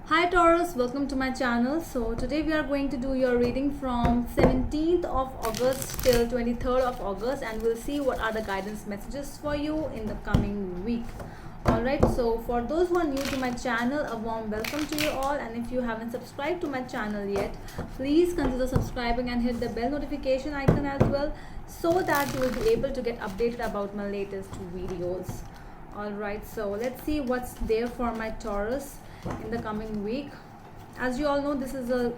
Hi Taurus, welcome to my channel. So today we are going to do your reading from 17th of August till 23rd of August, and we'll see what are the guidance messages for you in the coming week. Alright, so for those who are new to my channel, a warm welcome to you all, and if you haven't subscribed to my channel yet, please consider subscribing and hit the bell notification icon as well, so that you will be able to get updated about my latest videos. Alright, so let's see what's there for my Taurus in the coming week. As you all know, this is a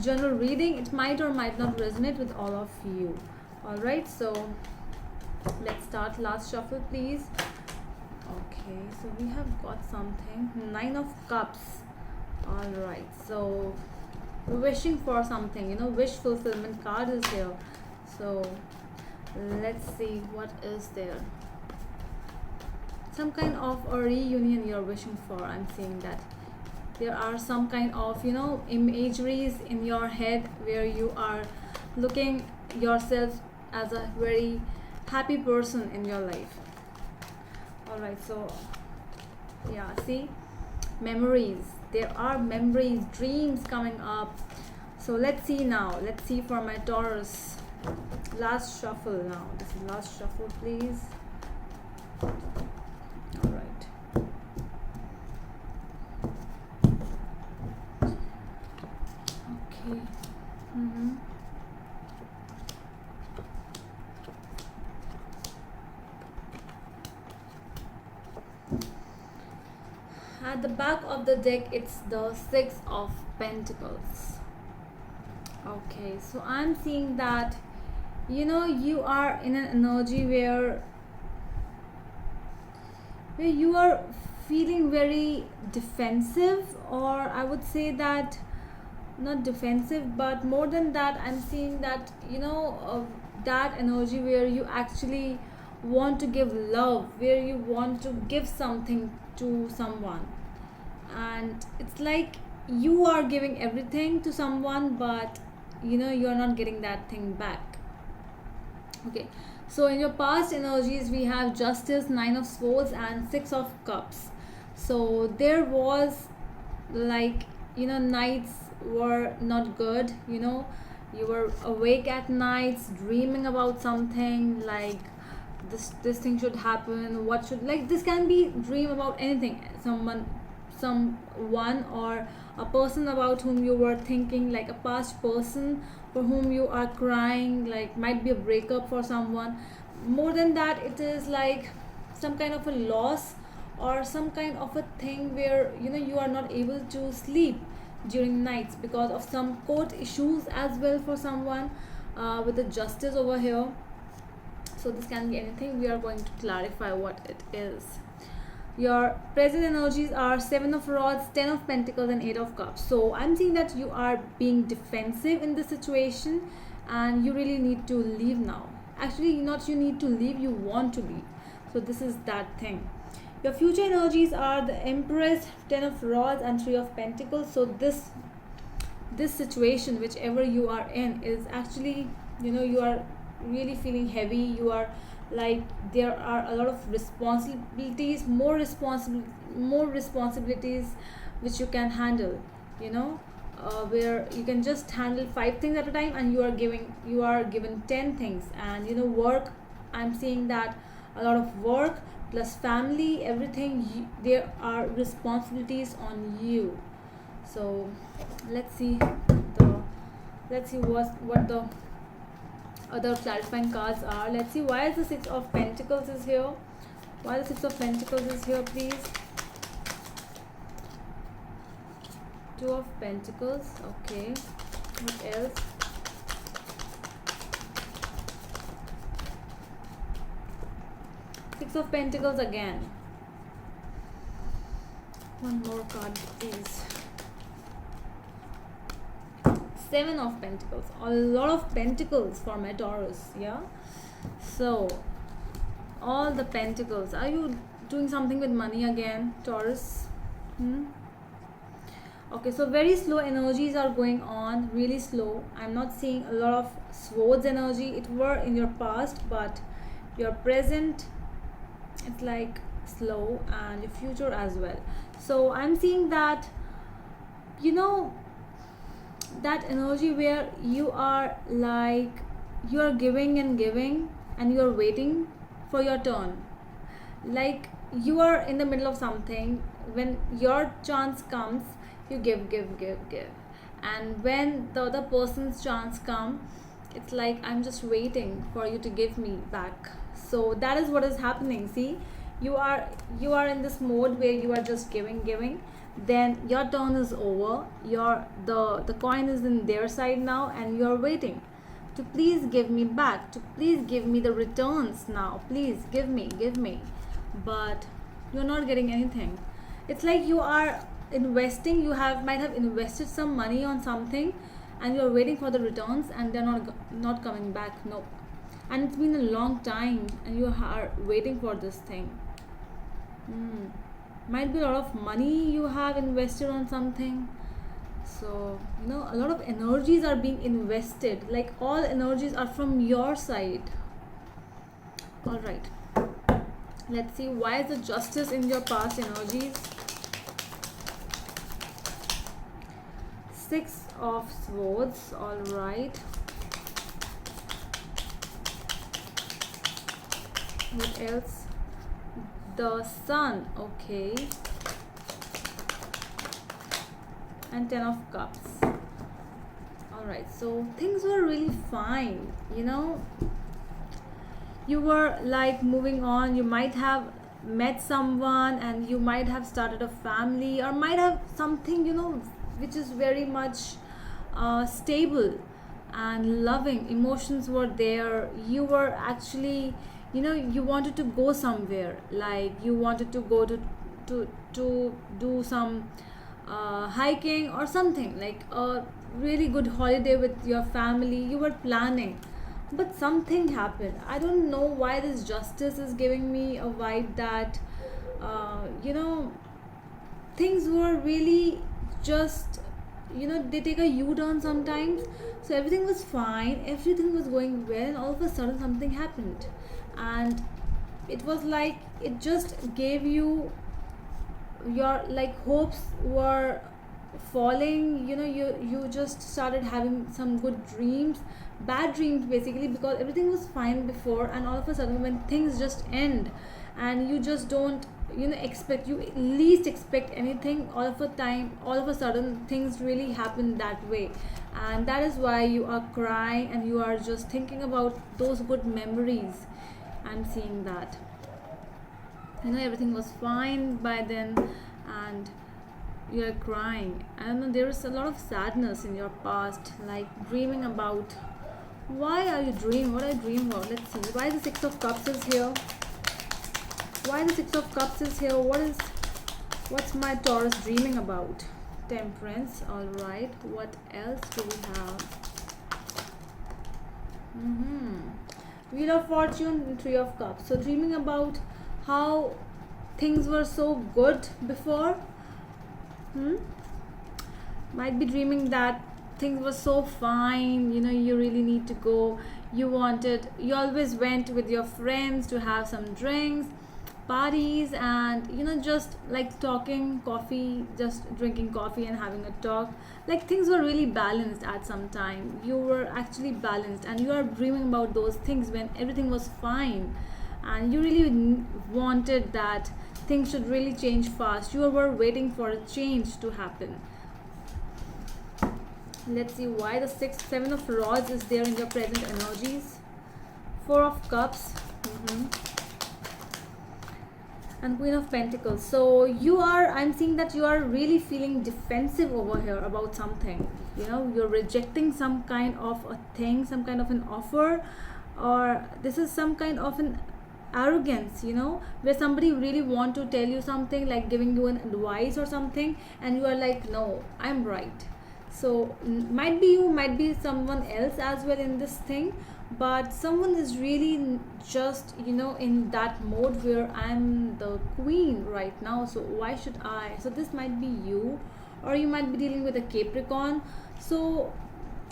general reading. It might or might not resonate with all of you. Alright, so let's start. Last shuffle, please. Okay, so we have got something. Nine of Cups. Alright, so wishing for something, wish fulfillment card is here. So let's see what is there. Some kind of a reunion you're wishing for. I'm seeing that there are some kind of imageries in your head where you are looking yourself as a very happy person in your life. All right, so yeah, see, memories, there are memories, dreams coming up. So let's see now. Let's see for my Taurus. Last shuffle now. This is last shuffle, please. All right. Okay. At the back of the deck, it's the Six of Pentacles. Okay, so I'm seeing that you are in an energy where you are feeling very defensive, or I would say that not defensive, but more than that, I'm seeing that that energy where you actually want to give love, where you want to give something to someone, and it's like you are giving everything to someone, but you're not getting that thing back. Okay, so in your past energies we have Justice, Nine of Swords, and Six of Cups. So there was like nights were not good. You were awake at nights dreaming about something like this thing should happen, what should, like, this can be dream about anything, someone or a person about whom you were thinking, like a past person for whom you are crying, like might be a breakup for someone. More than that, it is like some kind of a loss or some kind of a thing where you are not able to sleep during nights because of some court issues as well for someone, with the Justice over here. So this can be anything. We are going to clarify what it is. Your present energies are Seven of Rods, Ten of Pentacles, and Eight of Cups. So I'm seeing that you are being defensive in this situation and you really need to leave now. Actually, not you need to leave, you want to leave. So this is that thing. Your future energies are the Empress, Ten of Rods, and Three of Pentacles. So this situation, whichever you are in, is actually you are really feeling heavy. You are like, there are a lot of responsibilities, more responsibilities which you can handle, where you can just handle 5 things at a time, and you are given 10 things. And work, I'm seeing that a lot of work plus family, everything, there are responsibilities on you. So let's see what the other clarifying cards are. Let's see why is the Six of Pentacles is here. Why the Six of Pentacles is here, please. Two of Pentacles. Okay, what else? Six of Pentacles again. One more card, please. Seven of Pentacles. A lot of pentacles for my Taurus. Yeah, so all the pentacles. Are you doing something with money again, Taurus? Okay, so very slow energies are going on, really slow. I'm not seeing a lot of swords energy. It were in your past, but your present, it's like slow, and your future as well. So I'm seeing that you know, that energy where you are like, you are giving and giving, and you are waiting for your turn. Like, you are in the middle of something, when your chance comes, you give, and when the other person's chance come, it's like, I'm just waiting for you to give me back. So that is what is happening. See, you are, you are in this mode where you are just giving, then your turn is over, your, the coin is in their side now, and you are waiting to please give me back, to please give me the returns now, please give me, but you're not getting anything. It's like you are investing, you have, might have invested some money on something, and you're waiting for the returns, and they're not coming back. No. And it's been a long time, and you are waiting for this thing. mm. Might be a lot of money you have invested on something. So, you know, a lot of energies are being invested, like all energies are from your side. All right, let's see, why is the justice in your past energies? Six of Swords. All right, what else? The Sun. Okay, and Ten of Cups. All right, so things were really fine, you know, you were like moving on, you might have met someone, and you might have started a family, or might have something, you know, which is very much stable and loving. Emotions were there, you were actually, you know, you wanted to go somewhere, like you wanted to go to do some hiking or something, like a really good holiday with your family, you were planning, but something happened. I don't know why this justice is giving me a vibe that you know, things were really just, you know, they take a u-turn sometimes. So everything was fine, everything was going well, and all of a sudden something happened, and it was like, it just gave you, your like hopes were falling, you know, you just started having some good dreams, bad dreams basically, because everything was fine before, and all of a sudden when things just end, and you just don't, you know, expect, you least expect anything, all of a sudden things really happen that way, and that is why you are crying, and you are just thinking about those good memories. I'm seeing that, you know, everything was fine by then, and you're crying. I don't know, there is a lot of sadness in your past, like dreaming about, why are you dreaming, what are you dreaming about? Let's see, why the Six of Cups is here, why the Six of Cups is here, what's my Taurus dreaming about? Temperance. All right, what else do we have? Wheel of Fortune and Three of Cups. So dreaming about how things were so good before. Might be dreaming that things were so fine, you know, you really need to go, you always went with your friends to have some drinks, parties, and you know, just like talking coffee, just drinking coffee and having a talk, like things were really balanced at some time, you were actually balanced, and you are dreaming about those things when everything was fine, and you really wanted that things should really change fast, you were waiting for a change to happen. Let's see why the Seven of Rods is there in your present energies. Four of Cups. And Queen of Pentacles. So you are, I'm seeing that you are really feeling defensive over here about something, you know, you're rejecting some kind of a thing, some kind of an offer, or this is some kind of an arrogance, you know, where somebody really want to tell you something, like giving you an advice or something, and you are like, no, I'm right. So might be you, might be someone else as well in this thing, but someone is really just, you know, in that mode where I'm the queen right now, so why should I? So this might be you, or you might be dealing with a Capricorn. So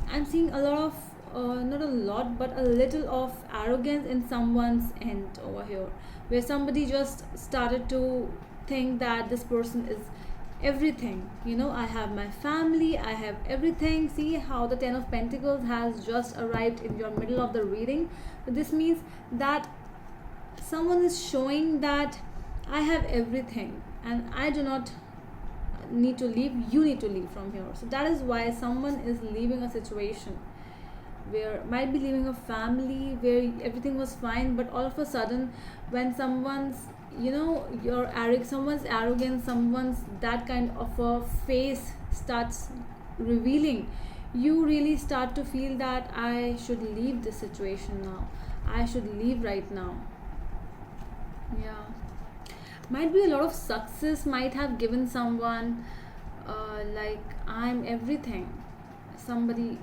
I'm seeing a lot of not a lot, but a little of arrogance in someone's end over here, where somebody just started to think that this person is everything. I have my family, I have everything. See how the 10 of Pentacles has just arrived in your middle of the reading. So this means that someone is showing that I have everything and I do not need to leave, you need to leave from here. So that is why someone is leaving a situation where might be leaving a family where everything was fine, but all of a sudden when someone's someone's arrogance, someone's that kind of a face starts revealing, you really start to feel that I should leave this situation now, I should leave right now. Yeah, might be a lot of success might have given someone like I'm everything. Somebody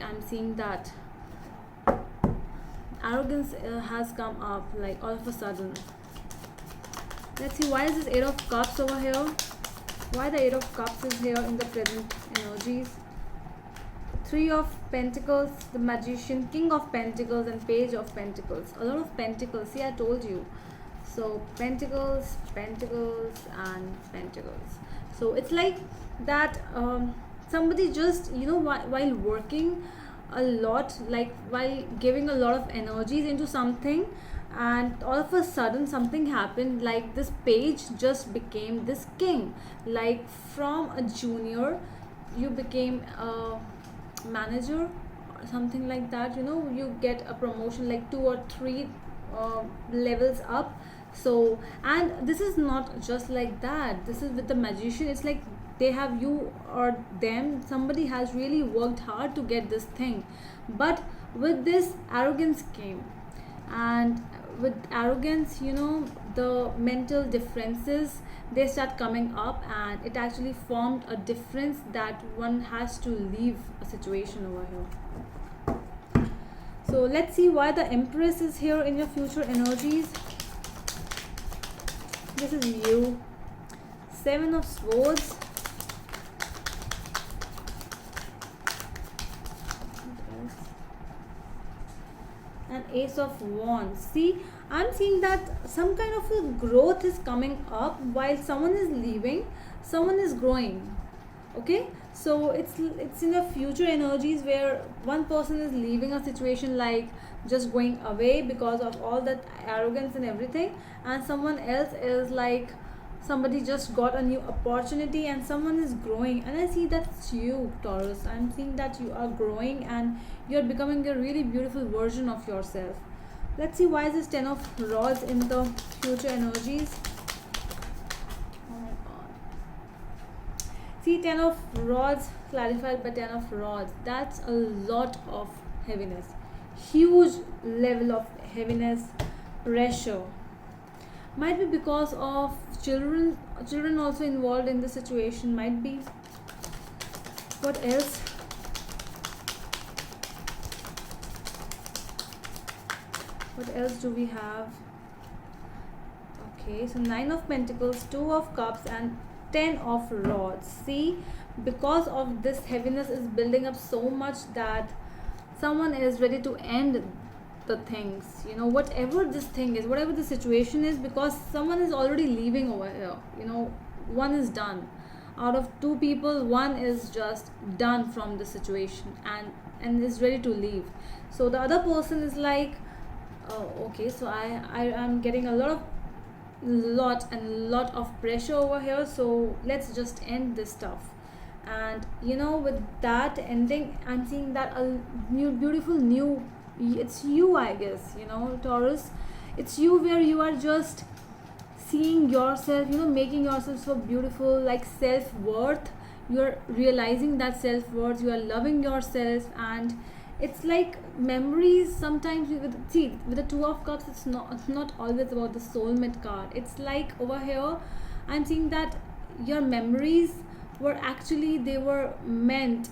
I'm seeing that arrogance has come up like all of a sudden. Let's see, why is this 8 of Cups over here? Why the 8 of Cups is here in the present energies? 3 of Pentacles, the Magician, King of Pentacles, and Page of Pentacles. A lot of Pentacles. See, I told you. So Pentacles, Pentacles, and Pentacles. So it's like that somebody just while working a lot, like while giving a lot of energies into something, and all of a sudden something happened, like this page just became this king. Like from a junior you became a manager or something like that. You get a promotion like 2 or 3 levels up. So, and this is not just like that, this is with the Magician. It's like they have, you or them, somebody has really worked hard to get this thing, but with this arrogance came, and with arrogance the mental differences, they start coming up, and it actually formed a difference that one has to leave a situation over here. So let's see why the Empress is here in your future energies. This is you. 7 of Swords. And Ace of Wands. See, I'm seeing that some kind of a growth is coming up while someone is leaving, someone is growing. Okay, so it's in the future energies where one person is leaving a situation, like just going away because of all that arrogance and everything, and someone else is like somebody just got a new opportunity and someone is growing. And I see that's you, Taurus. I'm seeing that you are growing and you're becoming a really beautiful version of yourself. Let's see, why is this 10 of Rods in the future energies? Oh my god. See, 10 of Rods clarified by 10 of Rods. That's a lot of heaviness. Huge level of heaviness, pressure. Might be because of children also involved in the situation, might be. What else? What else do we have? Okay, so 9 of Pentacles, 2 of Cups, and 10 of Rods. See, because of this heaviness is building up so much that someone is ready to end the things, whatever this thing is, whatever the situation is, because someone is already leaving over here. One is done. Out of 2 people, one is just done from the situation and is ready to leave. So the other person is like, oh, okay, so I am getting a lot of pressure over here, so let's just end this stuff. And with that ending, I'm seeing that a beautiful new, it's you, I guess, Taurus. It's you, where you are just seeing yourself, making yourself so beautiful, like self-worth. You're realizing that self-worth, you are loving yourself, and it's like memories sometimes. With the 2 of Cups, it's not always about the soulmate card. It's like over here I'm seeing that your memories were actually, they were meant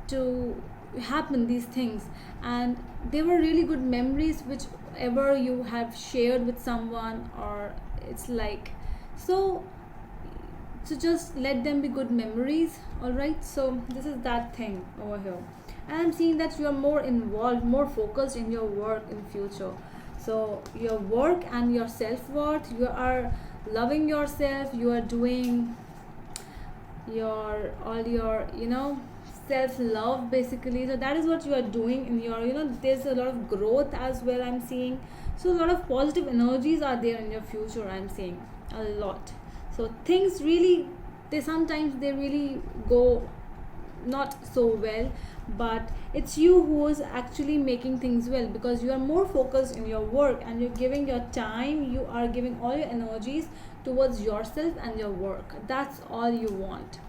to happen, these things, and they were really good memories whichever you have shared with someone, or it's like, so just let them be good memories. All right, so this is that thing over here. And I'm seeing that you are more involved, more focused in your work in future. So your work and your self-worth, you are loving yourself, you are doing all your self love basically. So that is what you are doing in your, there's a lot of growth as well, I'm seeing. So a lot of positive energies are there in your future, I'm seeing a lot. So things really, they sometimes they really go not so well, but it's you who is actually making things well, because you are more focused in your work and you're giving your time, you are giving all your energies towards yourself and your work. That's all you want.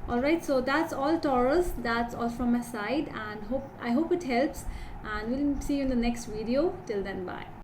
All right, so that's all, Taurus. That's all from my side, and I hope it helps, and we'll see you in the next video. Till then, bye.